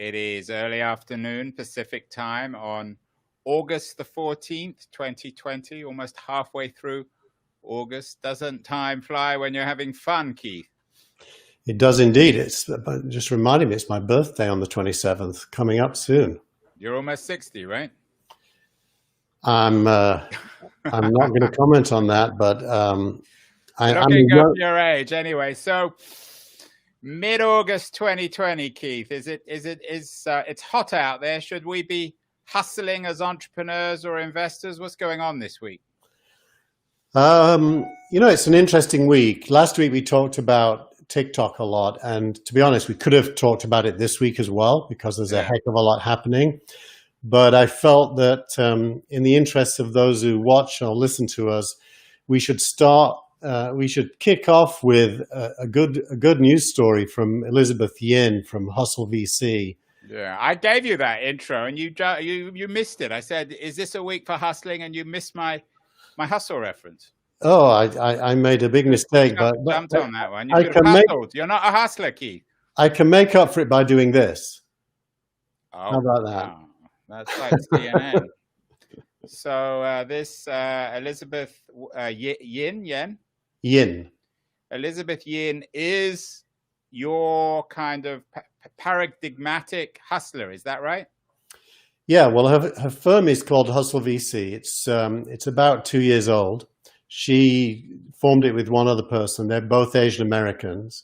It is early afternoon Pacific time on August the 14th, 2020, almost halfway through August. Doesn't time fly when you're having fun, Keith? It does indeed. It's just reminding me, it's my birthday on the 27th, coming up soon. You're almost 60, right? I'm not going to comment on that, but I'm looking up your age anyway. So mid-August 2020, Keith, it's hot out there. Should we be hustling as entrepreneurs or investors? What's going on this week? It's an interesting week. Last week we talked about TikTok a lot, and to be honest, we could have talked about it this week as well because there's a heck of a lot happening. But I felt that in the interest of those who watch or listen to us, we should kick off with a good news story from Elizabeth Yin from Hustle VC. Yeah, I gave you that intro and you missed it. I said, "Is this a week for hustling?" And you missed my hustle reference. Oh, I made a big mistake, but jumped on that one. You could have hustled. You're not a hustler, Keith. I can make up for it by doing this. Oh, how about that? Wow. That's like CNN. So this Elizabeth Yin. Elizabeth Yin is your kind of paradigmatic hustler. Is that right? Yeah. Well, her firm is called Hustle VC. It's about 2 years old. She formed it with one other person. They're both Asian Americans.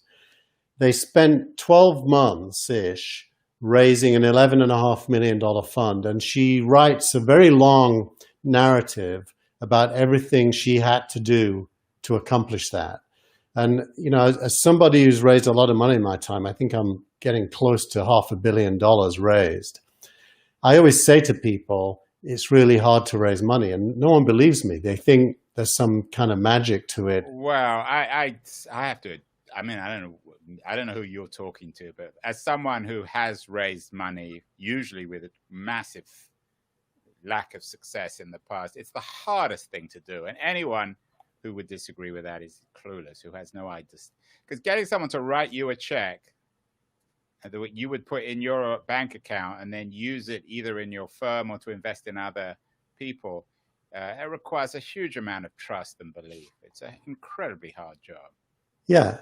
They spent 12 months-ish raising an $11.5 million fund. And she writes a very long narrative about everything she had to do to accomplish that. And, as somebody who's raised a lot of money in my time, I think I'm getting close to $500 million raised. I always say to people, it's really hard to raise money, and no one believes me. They think there's some kind of magic to it. Well, I have to. I mean, I don't know who you're talking to, but as someone who has raised money, usually with a massive lack of success in the past, it's the hardest thing to do. And anyone who would disagree with that is clueless, who has no idea. Because getting someone to write you a check that you would put in your bank account and then use it either in your firm or to invest in other people, it requires a huge amount of trust and belief. It's an incredibly hard job. Yeah.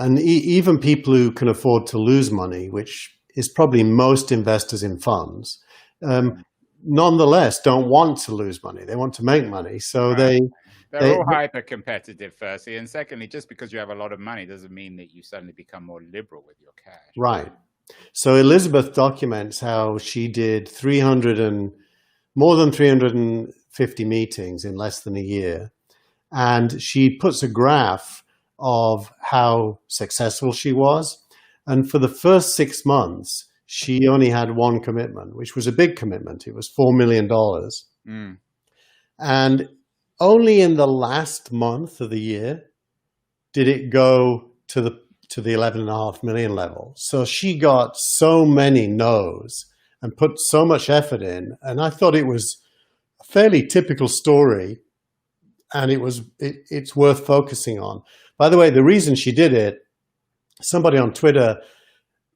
And even people who can afford to lose money, which is probably most investors in funds, nonetheless don't want to lose money. They want to make money. So they're all hyper competitive, firstly. And secondly, just because you have a lot of money doesn't mean that you suddenly become more liberal with your cash. Right. So Elizabeth documents how she did more than 350 meetings in less than a year. And she puts a graph of how successful she was. And for the first 6 months, she only had one commitment, which was a big commitment. It was $4 million. And only in the last month of the year did it go to the 11.5 million level. So she got so many no's and put so much effort in. And I thought it was a fairly typical story, and it's worth focusing on. By the way, the reason she did it, somebody on Twitter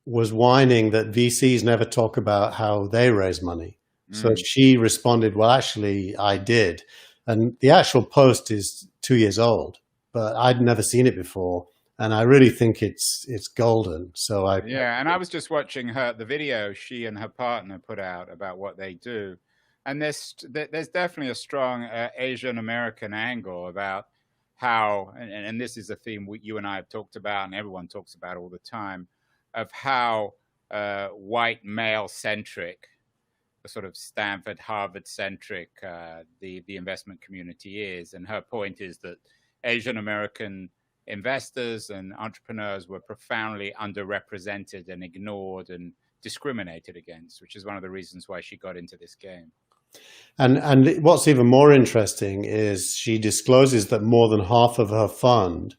was whining that VCs never talk about how they raise money. So she responded, well, actually, I did. And the actual post is 2 years old, but I'd never seen it before. And I really think it's golden. So and I was just watching the video she and her partner put out about what they do. And there's definitely a strong Asian American angle about how, and this is a theme you and I have talked about and everyone talks about all the time, of how white male-centric, sort of Stanford, Harvard-centric the investment community is. And her point is that Asian American investors and entrepreneurs were profoundly underrepresented and ignored and discriminated against, which is one of the reasons why she got into this game. And what's even more interesting is she discloses that more than half of her fund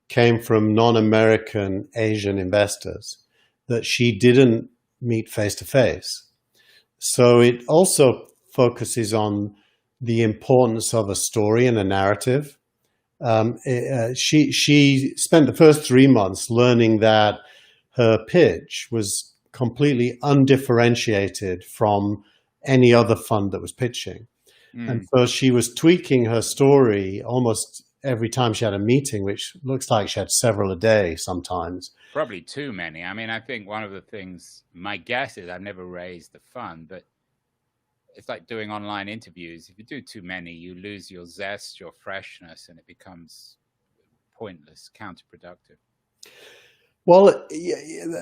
came from non-American Asian investors that she didn't meet face-to-face. So it also focuses on the importance of a story and a narrative. She spent the first 3 months learning that her pitch was completely undifferentiated from any other fund that was pitching. And so she was tweaking her story almost every time she had a meeting, which looks like she had several a day sometimes. Probably too many. I mean, I think one of the things, my guess is I've never raised a fund, but it's like doing online interviews. If you do too many, you lose your zest, your freshness, and it becomes pointless, counterproductive. Well,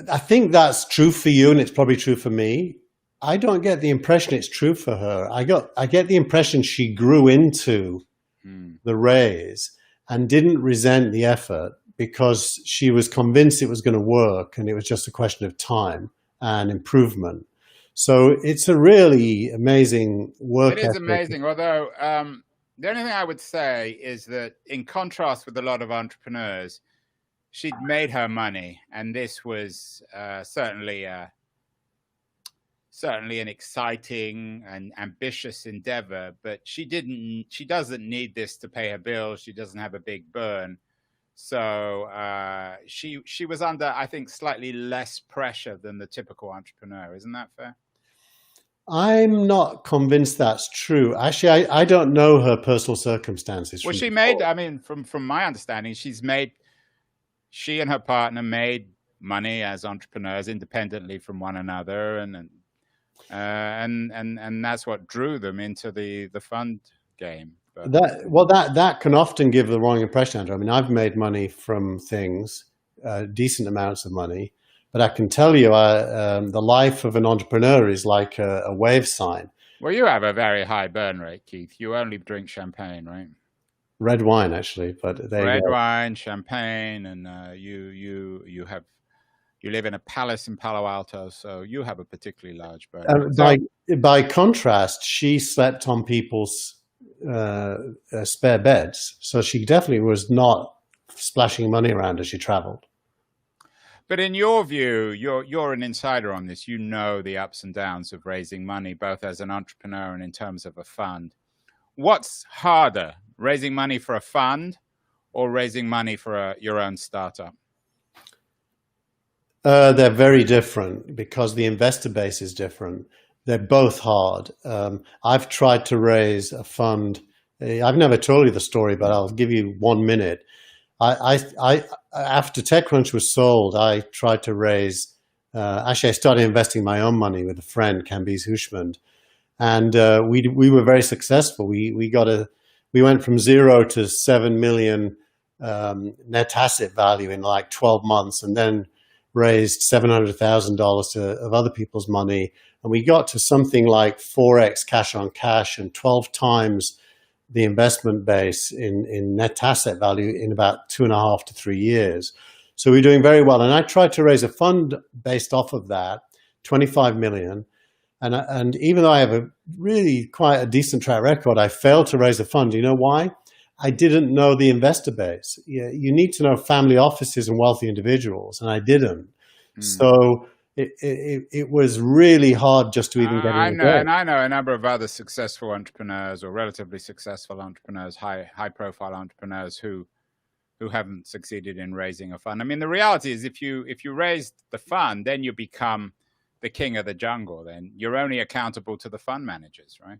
I think that's true for you, and it's probably true for me. I don't get the impression it's true for her. I get the impression she grew into the raise and didn't resent the effort because she was convinced it was going to work, and it was just a question of time and improvement. So it's a really amazing work ethic. It is amazing, although the only thing I would say is that in contrast with a lot of entrepreneurs, she'd made her money, and this was certainly an exciting and ambitious endeavor, but she doesn't need this to pay her bills. She doesn't have a big burn. So she was under, I think, slightly less pressure than the typical entrepreneur. Isn't that fair? I'm not convinced that's true. Actually, I don't know her personal circumstances. Well, she made, I mean, from my understanding, she and her partner made money as entrepreneurs independently from one another, and that's what drew them into the fund game. But that can often give the wrong impression, Andrew. I mean, I've made money from things, decent amounts of money, but I can tell you the life of an entrepreneur is like a wave sign. Well, you have a very high burn rate, Keith. You only drink champagne, right? Red wine, actually, but red wine, champagne, and you live in a palace in Palo Alto, so you have a particularly large burn. By contrast, she slept on people's spare beds, so she definitely was not splashing money around as she traveled. But in your view, you're an insider on this. You know the ups and downs of raising money, both as an entrepreneur and in terms of a fund. What's harder, raising money for a fund or raising money for your own startup? They're very different because the investor base is different. They're both hard. I've tried to raise a fund. I've never told you the story, but I'll give you 1 minute. After TechCrunch was sold, I tried to raise. Actually, I started investing my own money with a friend, Kambiz Hushmand, and we were very successful. We went from 0 to 7 million net asset value in like 12 months, and then raised $700,000 of other people's money, and we got to something like 4x cash on cash and 12 times the investment base in net asset value in about 2.5 to 3 years. So we're doing very well. And I tried to raise a fund based off of that, 25 million. And even though I have a really quite a decent track record, I failed to raise a fund. You know why? I didn't know the investor base. You need to know family offices and wealthy individuals, and I didn't. So it was really hard just to even get in. I know a number of other successful entrepreneurs or relatively successful entrepreneurs, high profile entrepreneurs who haven't succeeded in raising a fund. I mean, the reality is if you raise the fund, then you become the king of the jungle. Then you're only accountable to the fund managers, right?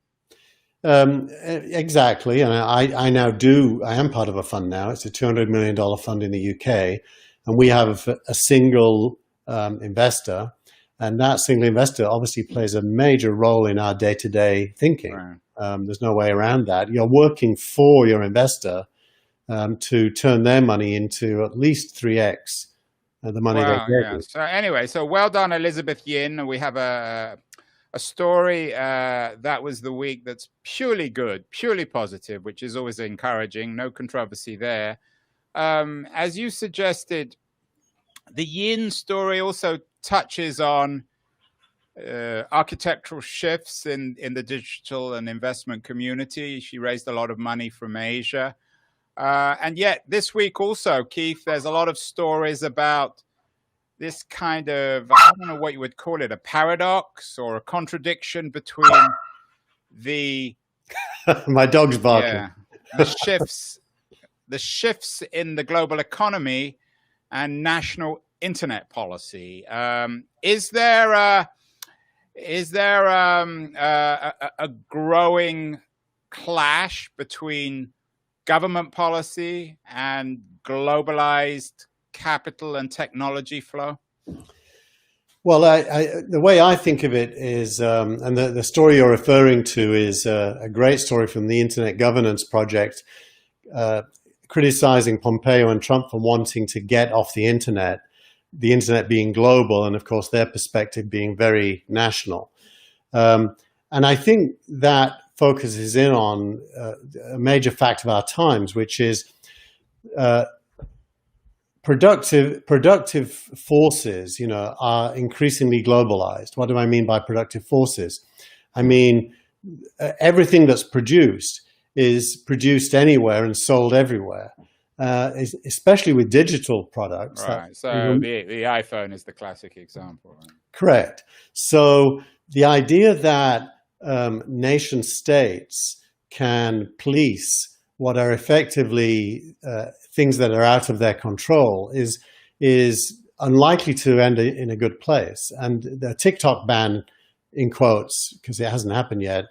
Exactly. And I am part of a fund now. It's a $200 million fund in the UK, and we have a single investor, and that single investor obviously plays a major role in our day-to-day thinking. Right. There's no way around that. You're working for your investor to turn their money into at least 3x the money they gave you. So anyway, so well done, Elizabeth Yin. We have a story that was the week that's purely good, purely positive, which is always encouraging. No controversy there. As you suggested, the Yin story also touches on architectural shifts in the digital and investment community. She raised a lot of money from Asia. And yet this week also, Keith, there's a lot of stories about this kind of, I don't know what you would call it, a paradox or a contradiction between the... My dog's barking. Yeah, the shifts in the global economy and national internet policy. Is there a growing clash between government policy and globalized capital and technology flow? Well, the way I think of it is, and the story you're referring to is a great story from the Internet Governance Project, criticizing Pompeo and Trump for wanting to get off the internet being global, and of course their perspective being very national. And I think that focuses in on a major fact of our times, which is productive forces, are increasingly globalized. What do I mean by productive forces? I mean, everything that's produced is produced anywhere and sold everywhere, especially with digital products. Right. So the iPhone is the classic example. Right? Correct. So the idea that nation states can police what are effectively things that are out of their control is unlikely to end in a good place. And the TikTok ban, in quotes, because it hasn't happened yet,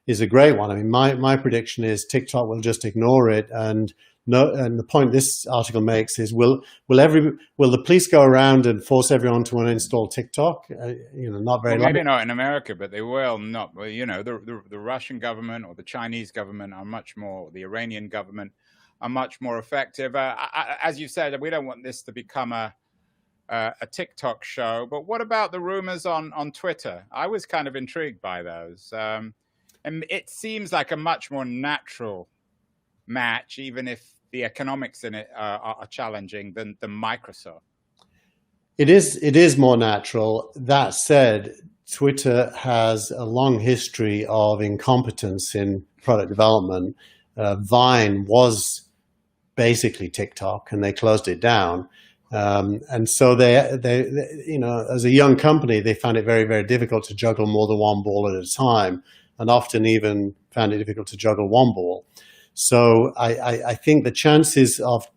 is a great one. I mean, my prediction is TikTok will just ignore it. And the point this article makes is, will the police go around and force everyone to uninstall TikTok? Not very. Well, maybe not in America, but they will not. Well, the Russian government or the Chinese government are much more. The Iranian government are much more effective. As you said, we don't want this to become a TikTok show. But what about the rumors on Twitter? I was kind of intrigued by those. And it seems like a much more natural match, even if the economics in it are challenging, than Microsoft. It is more natural. That said, Twitter has a long history of incompetence in product development. Vine was basically TikTok, and they closed it down. And so they, as a young company, they found it very, very difficult to juggle more than one ball at a time, and often even found it difficult to juggle one ball. So I think the chances of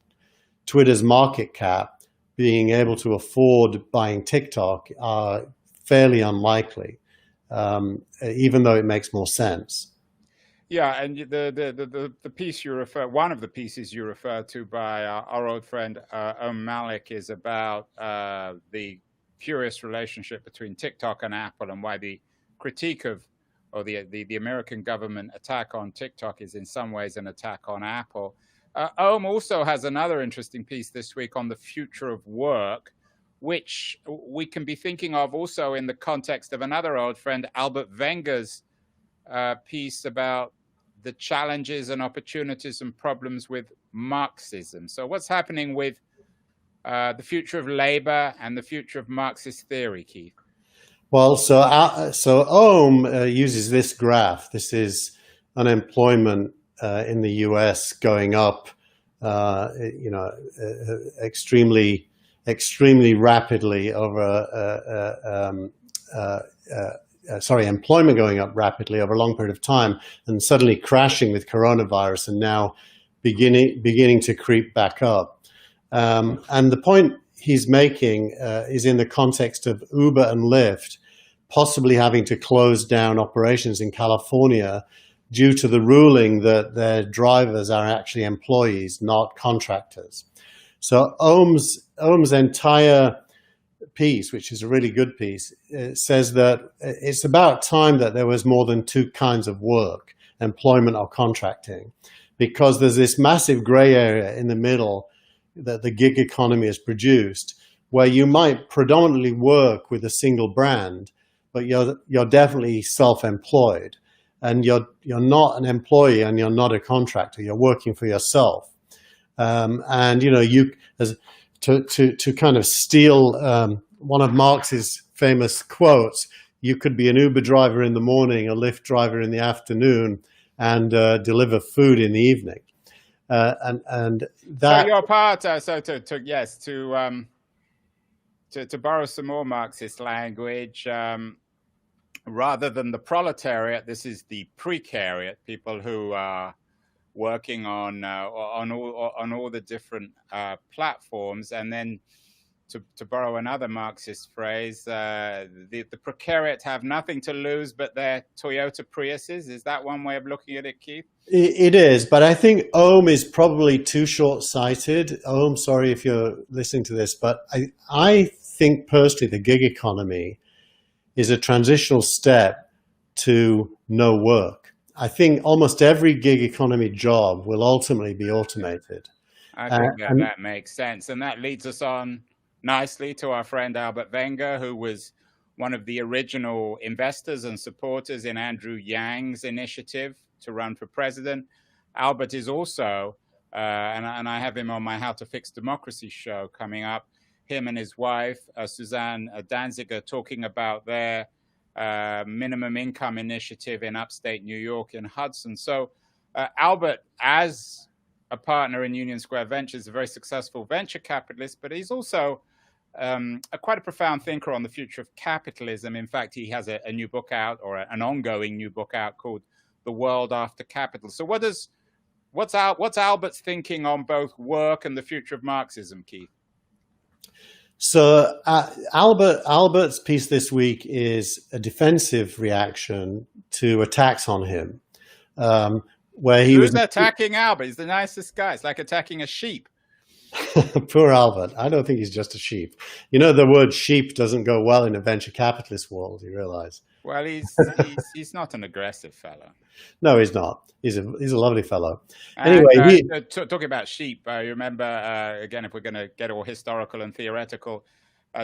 Twitter's market cap being able to afford buying TikTok are fairly unlikely, even though it makes more sense. Yeah, and the piece one of the pieces you refer to by our old friend Om Malik is about the curious relationship between TikTok and Apple, and why the critique of, or the American government attack on TikTok is in some ways an attack on Apple. Om also has another interesting piece this week on the future of work, which we can be thinking of also in the context of another old friend, Albert Wenger's piece about the challenges and opportunities and problems with Marxism. So what's happening with the future of labor and the future of Marxist theory, Keith? Well, so Ohm uses this graph. This is unemployment in the U.S. going up, extremely rapidly over. Employment going up rapidly over a long period of time, and suddenly crashing with coronavirus, and now beginning to creep back up. And the point he's making is in the context of Uber and Lyft possibly having to close down operations in California due to the ruling that their drivers are actually employees, not contractors. So Ohm's entire piece, which is a really good piece, says that it's about time that there was more than two kinds of work, employment or contracting, because there's this massive gray area in the middle that the gig economy has produced, where you might predominantly work with a single brand, but you're definitely self-employed, and you're not an employee and you're not a contractor. You're working for yourself, and to kind of steal one of Marx's famous quotes, you could be an Uber driver in the morning, a Lyft driver in the afternoon, and deliver food in the evening. And that. So your part, to borrow some more Marxist language, rather than the proletariat, this is the precariat, people who are working on all the different platforms, and then to borrow another Marxist phrase, the precariat have nothing to lose but their Toyota Priuses. Is that one way of looking at it, Keith? It is, but I think Ohm is probably too short-sighted. Ohm, sorry if you're listening to this, but I think personally the gig economy is a transitional step to no work. I think almost every gig economy job will ultimately be automated. I think that makes sense. And that leads us on nicely to our friend Albert Wenger, who was one of the original investors and supporters in Andrew Yang's initiative to run for president. Albert is also, and I have him on my How to Fix Democracy show coming up, him and his wife, Suzanne Danziger, talking about their minimum income initiative in upstate New York in Hudson. So Albert, as a partner in Union Square Ventures, a very successful venture capitalist, but he's also quite a profound thinker on the future of capitalism. In fact, he has a new book out, or an ongoing new book out, called The World After Capital. So what's Albert's thinking on both work and the future of Marxism, Keith? So Albert's piece this week is a defensive reaction to attacks on him, where he was attacking Albert. He's the nicest guy. It's like attacking a sheep. Poor Albert. I don't think he's just a sheep. You know, the word sheep doesn't go well in a venture capitalist world, you realize. Well, he's not an aggressive fellow. No, he's not. He's a lovely fellow. Anyway, talking about sheep, you remember, again, if we're going to get all historical and theoretical,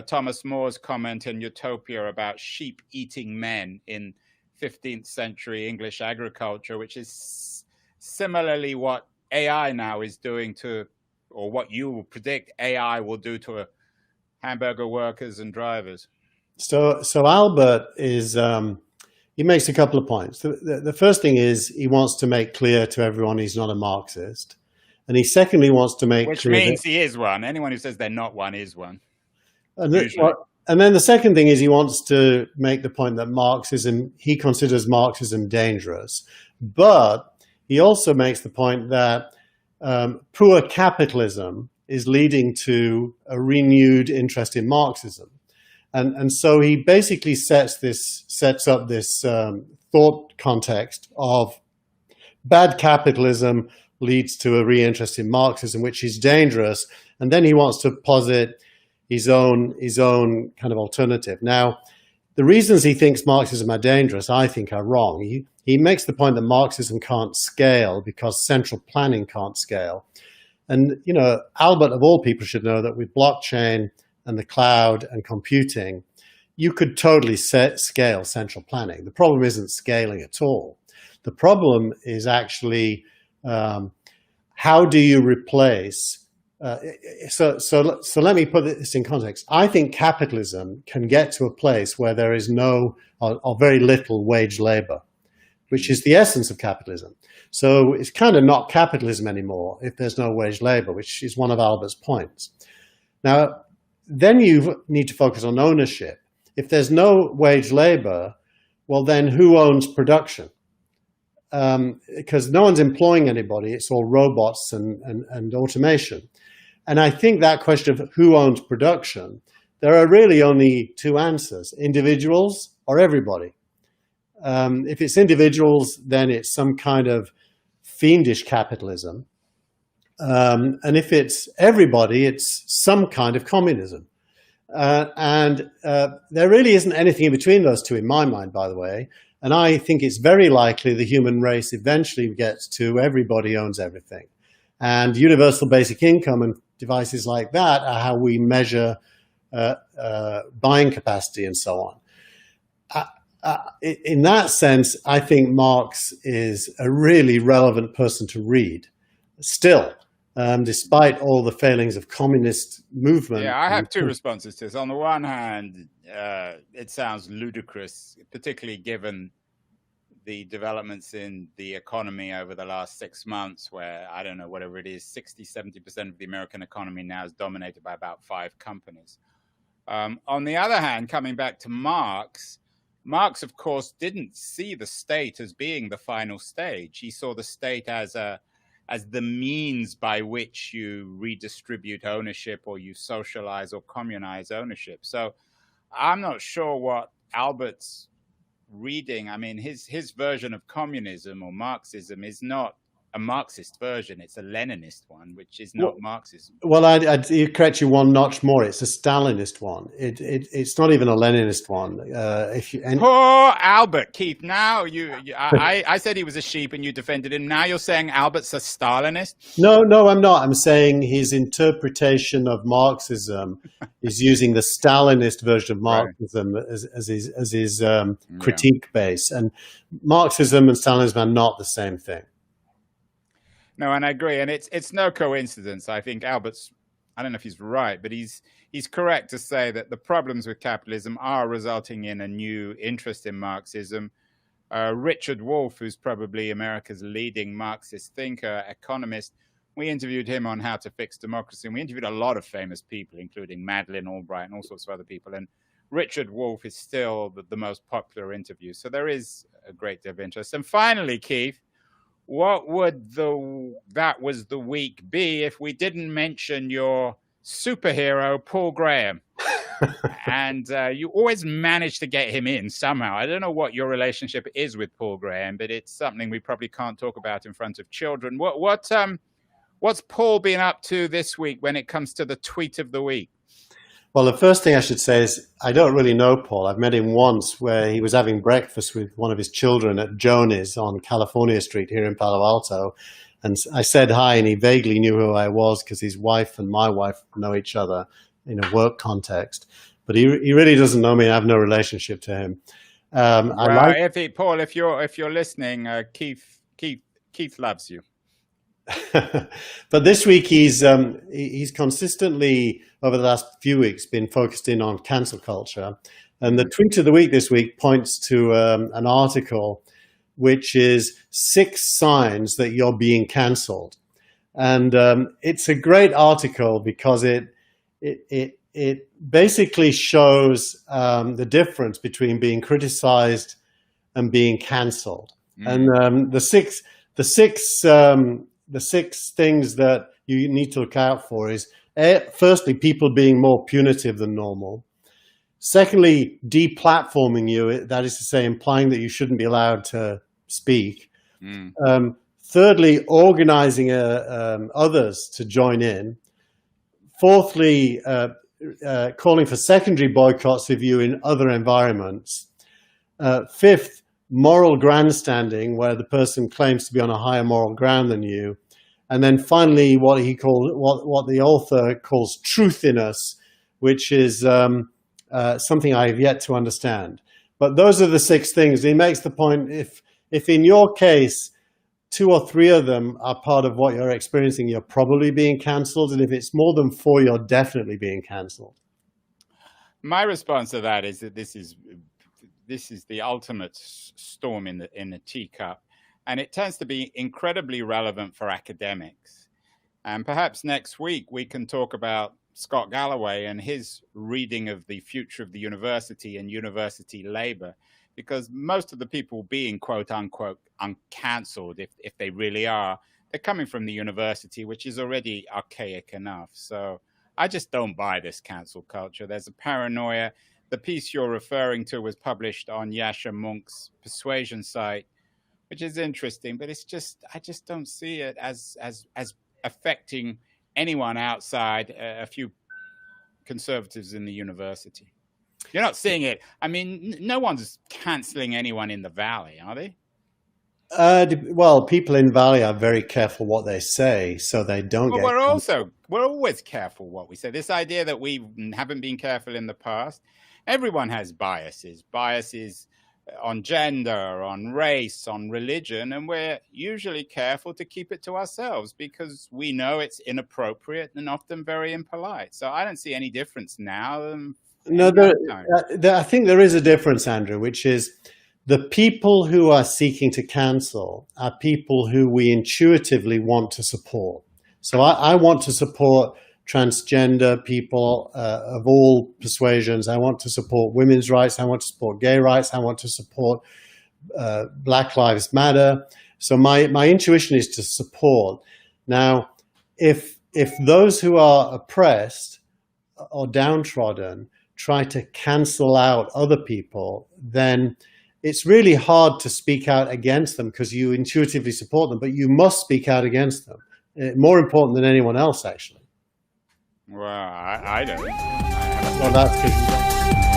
Thomas More's comment in Utopia about sheep eating men in 15th century English agriculture, which is similarly what AI now is doing to, or what you will predict AI will do to hamburger workers and drivers. So Albert is, he makes a couple of points. The first thing is he wants to make clear to everyone he's not a Marxist. And he secondly wants to make Which clear means he is one. Anyone who says they're not one is one. And then the second thing is he wants to make the point that he considers Marxism dangerous. But he also makes the point that poor capitalism is leading to a renewed interest in Marxism. And so he basically sets up this thought context of bad capitalism leads to a re-interest in Marxism, which is dangerous. And then he wants to posit his own kind of alternative. Now, the reasons he thinks Marxism are dangerous, I think, are wrong. He makes the point that Marxism can't scale because central planning can't scale. And, you know, Albert, of all people, should know that with blockchain and the cloud and computing, you could totally scale central planning. The problem isn't scaling at all. The problem is actually how do you replace? So let me put this in context. I think capitalism can get to a place where there is no or very little wage labor, which is the essence of capitalism. So it's kind of not capitalism anymore if there's no wage labor, which is one of Albert's points. Now, then you need to focus on ownership. If there's no wage labor, well, then who owns production? Because no one's employing anybody. It's all robots and automation. And I think that question of who owns production, there are really only two answers: individuals or everybody. If it's individuals, then it's some kind of fiendish capitalism. And if it's everybody, it's some kind of communism. And there really isn't anything in between those two in my mind, by the way. And I think it's very likely the human race eventually gets to everybody owns everything. And universal basic income and devices like that are how we measure buying capacity and so on. In that sense, I think Marx is a really relevant person to read still, despite all the failings of communist movement. Yeah, I have two responses to this. On the one hand, it sounds ludicrous, particularly given the developments in the economy over the last 6 months, where, I don't know, whatever it is, 60-70% of the American economy now is dominated by about 5 companies. On the other hand, coming back to Marx, of course, didn't see the state as being the final stage. He saw the state as a as the means by which you redistribute ownership or you socialize or communize ownership. So I'm not sure what Albert's reading. I mean, his version of communism or Marxism is not a Marxist version. It's a Leninist one, which is not Marxism. Well, I'd correct you one notch more. It's a Stalinist one. It's not even a Leninist one. Poor Albert, Keith. Now I said he was a sheep and you defended him. Now you're saying Albert's a Stalinist? No, I'm not. I'm saying his interpretation of Marxism is using the Stalinist version of Marxism as his critique base. And Marxism and Stalinism are not the same thing. No, and I agree. And it's no coincidence. I think Albert's, I don't know if he's right, but he's correct to say that the problems with capitalism are resulting in a new interest in Marxism. Richard Wolff, who's probably America's leading Marxist thinker, economist, we interviewed him on How to Fix Democracy. And we interviewed a lot of famous people, including Madeleine Albright and all sorts of other people. And Richard Wolff is still the most popular interview. So there is a great deal of interest. And finally, Keith, what would that was the week be if we didn't mention your superhero, Paul Graham? And you always manage to get him in somehow. I don't know what your relationship is with Paul Graham, but it's something we probably can't talk about in front of children. What's Paul been up to this week when it comes to the tweet of the week? Well, the first thing I should say is I don't really know Paul. I've met him once where he was having breakfast with one of his children at Joni's on California Street here in Palo Alto. And I said hi, and he vaguely knew who I was because his wife and my wife know each other in a work context. But he really doesn't know me. I have no relationship to him. Paul, if you're listening, Keith loves you. But this week he's consistently over the last few weeks been focused in on cancel culture, and the tweet of the week this week points to an article which is 6 signs that you're being cancelled, and it's a great article because it basically shows the difference between being criticized and being cancelled, and the six things that you need to look out for is, firstly, people being more punitive than normal. Secondly, deplatforming you, that is to say, implying that you shouldn't be allowed to speak. Thirdly, organizing others to join in. Fourthly, calling for secondary boycotts of you in other environments. Fifth, moral grandstanding, where the person claims to be on a higher moral ground than you. And then finally, what the author calls truthiness, which is something I have yet to understand. But those are the 6 things. He makes the point, if in your case, 2 or 3 of them are part of what you're experiencing, you're probably being cancelled. And if it's more than 4, you're definitely being cancelled. My response to that is that this is the ultimate storm in the teacup, and it tends to be incredibly relevant for academics. And perhaps next week we can talk about Scott Galloway and his reading of the future of the university and university labor, because most of the people being quote unquote uncancelled, if they really are, they're coming from the university, which is already archaic enough. So I just don't buy this cancel culture. There's a paranoia. The piece you're referring to was published on Yascha Mounk's Persuasion site, which is interesting, but I just don't see it as affecting anyone outside a few conservatives in the university. You're not seeing it. I mean, no one's canceling anyone in the Valley, are they? Well, people in Valley are very careful what they say, so they don't get. We're always careful what we say. This idea that we haven't been careful in the past. Everyone has biases on gender, on race, on religion, and we're usually careful to keep it to ourselves because we know it's inappropriate and often very impolite. So I don't see any difference now. No, I think there is a difference, Andrew, which is the people who are seeking to cancel are people who we intuitively want to support. So I want to support transgender people of all persuasions. I want to support women's rights. I want to support gay rights. I want to support Black Lives Matter. So my intuition is to support. Now, if those who are oppressed or downtrodden try to cancel out other people, then it's really hard to speak out against them because you intuitively support them, but you must speak out against them. More important than anyone else, actually. Well, I don't. Well, that's because